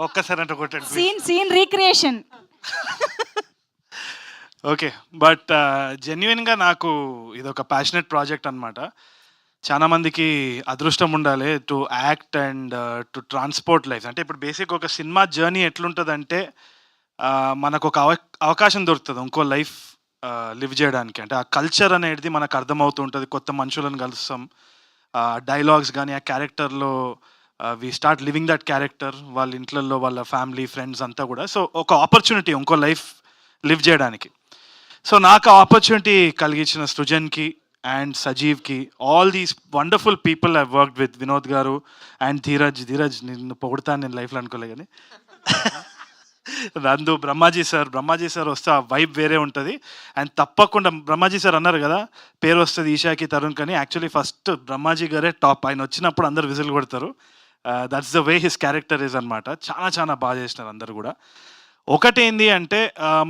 ఒక్కసారి అంటే కొట్టండి సీన్ రీక్రియేషన్. ఓకే. బట్ జెన్యున్గా నాకు ఇది ఒక ప్యాషనెట్ ప్రాజెక్ట్ అనమాట. చాలా మందికి అదృష్టం ఉండాలి to act and to transport life. అంటే ఇప్పుడు బేసిక్ ఒక సినిమా జర్నీ ఎట్లుంటుందంటే మనకు ఒక అవకాశం దొరుకుతుంది ఇంకో లైఫ్ లివ్ చేయడానికి. అంటే ఆ కల్చర్ అనేది మనకు అర్థమవుతూ ఉంటుంది, కొత్త మనుషులను కలుస్తాం, డైలాగ్స్ కానీ ఆ క్యారెక్టర్లో we start living that character, వాళ్ళ ఇంట్లలో వాళ్ళ ఫ్యామిలీ ఫ్రెండ్స్ అంతా కూడా. సో ఒక ఆపర్చునిటీ ఇంకో లైఫ్ లివ్ చేయడానికి. సో నాకు ఆ ఆపర్చునిటీ కలిగించిన సృజన్కి అండ్ సజీవ్కి, all these wonderful people I worked with, Vinod garu and Dheeraj నిన్ను పొగుడతాను నేను లైఫ్లో అనుకోలే కానీ నందు, బ్రహ్మాజీ సార్ వస్తే ఆ వైబ్ వేరే ఉంటుంది. అండ్ తప్పకుండా బ్రహ్మాజీ సార్ అన్నారు కదా పేరు వస్తుంది ఈషాకి తరుణ్ కానీ, యాక్చువల్లీ ఫస్ట్ బ్రహ్మాజీ గారే టాప్. ఆయన వచ్చినప్పుడు అందరు విజిల్ కొడతారు. That's the way his character is అనమాట. చాలా బాగా చేసినారు అందరు కూడా. ఒకటేంది అంటే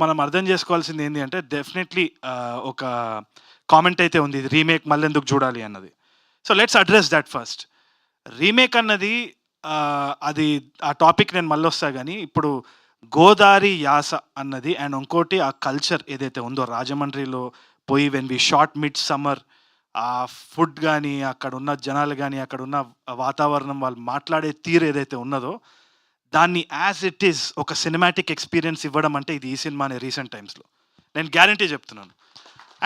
మనం అర్థం చేసుకోవాల్సింది ఏంటి అంటే డెఫినెట్లీ ఒక కామెంట్ అయితే ఉంది, ఇది రీమేక్ మళ్ళీ ఎందుకు చూడాలి అన్నది. So let's address that first. Remake అన్నది అది ఆ టాపిక్ నేను మళ్ళీ వస్తా కానీ, ఇప్పుడు గోదారి యాస అన్నది అండ్ ఇంకోటి ఆ కల్చర్ ఏదైతే ఉందో రాజమండ్రిలో పోయి when we shot mid summer, ఆ ఫుడ్ కానీ అక్కడ ఉన్న జనాలు కానీ అక్కడ ఉన్న వాతావరణం వాళ్ళు మాట్లాడే తీరు ఏదైతే ఉన్నదో దాన్ని యాజ్ ఇట్ ఈస్ ఒక సినిమాటిక్ ఎక్స్పీరియన్స్ ఇవ్వడం అంటే ఇది ఈ సినిమానే రీసెంట్ టైమ్స్లో నేను గ్యారంటీ చెప్తున్నాను.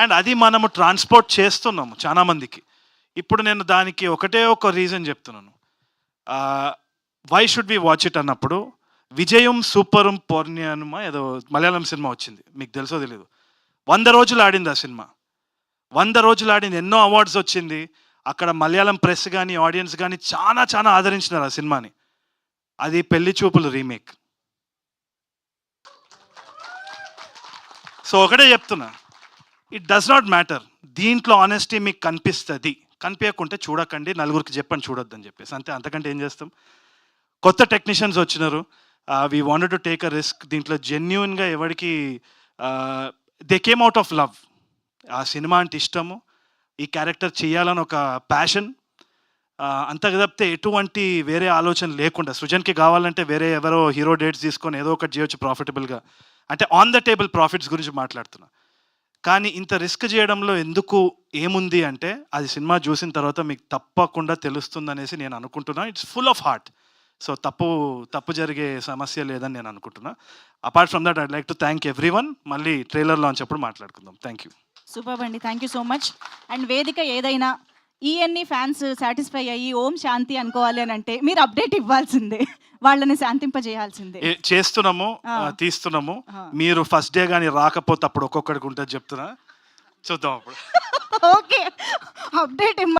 అండ్ అది మనము ట్రాన్స్పోర్ట్ చేస్తున్నాము చాలామందికి. ఇప్పుడు నేను దానికి ఒకటే ఒక రీజన్ చెప్తున్నాను, why should we watch it అన్నప్పుడు, విజయం సూపరం పౌర్ణ్యమా ఏదో మలయాళం సినిమా వచ్చింది, మీకు తెలుసో తెలీదు. 100 రోజులు ఆడింది ఆ సినిమా. 100 రోజులు ఆడింది, ఎన్నో అవార్డ్స్ వచ్చింది. అక్కడ మలయాళం ప్రెస్ కానీ ఆడియన్స్ కానీ చాలా ఆదరించినారు ఆ సినిమాని. అది పెళ్లి చూపులు రీమేక్. సో ఒకటే చెప్తున్నా, ఇట్ డస్ నాట్ మ్యాటర్. దీంట్లో ఆనెస్టీ మీకు కనిపిస్తుంది, కనిపించకుంటే చూడకండి, నలుగురికి చెప్పండి చూడొద్దని చెప్పేసి, అంతే. అంతకంటే ఏం చేస్తాం. కొత్త టెక్నీషియన్స్ వచ్చినారు, we wanted to take a risk. దీంట్లో జెన్యున్గా ఎవరికి they came out of love, ఆ సినిమా అంటే ఇష్టము, ఈ క్యారెక్టర్ చేయాలని ఒక ప్యాషన్, అంత తప్పితే ఎటువంటి వేరే ఆలోచన లేకుండా. సృజన్కి కావాలంటే వేరే ఎవరో హీరో డేట్స్ తీసుకొని ఏదో ఒకటి చేయొచ్చు ప్రాఫిటబుల్గా, అంటే ఆన్ ద టేబుల్ ప్రాఫిట్స్ గురించి మాట్లాడుతున్నా. కానీ ఇంత రిస్క్ చేయడంలో ఎందుకు ఏముంది అంటే అది సినిమా చూసిన తర్వాత మీకు తప్పకుండా తెలుస్తుంది అనేసి నేను అనుకుంటున్నా. It's full of heart. So తప్పు జరిగే సమస్య లేదని నేను అనుకుంటున్నా. Apart from that I'd like to thank everyone. మళ్ళీ ట్రైలర్ లాంచ్ అప్పుడు మాట్లాడుకుందాం. Thank you. సూపర్ అండి, thank you so much. And వేదిక ఏదైనా ఈఎన్ని ఫ్యాన్స్ సాటిస్ఫై అయ్యి ఓం శాంతి అనుకోవాలి అని అంటే మీరు అప్డేట్ ఇవ్వాల్సిందే, వాళ్ళని శాంతింపజేయాల్సిందే. చేస్తున్నాము, తీస్తున్నాము. మీరు ఫస్ట్ డే కానీ రాకపోతే అప్పుడు ఒక్కొక్కడికి ఉంటుంది చెప్తున్నా, చూద్దాం అప్పుడు. Okay, update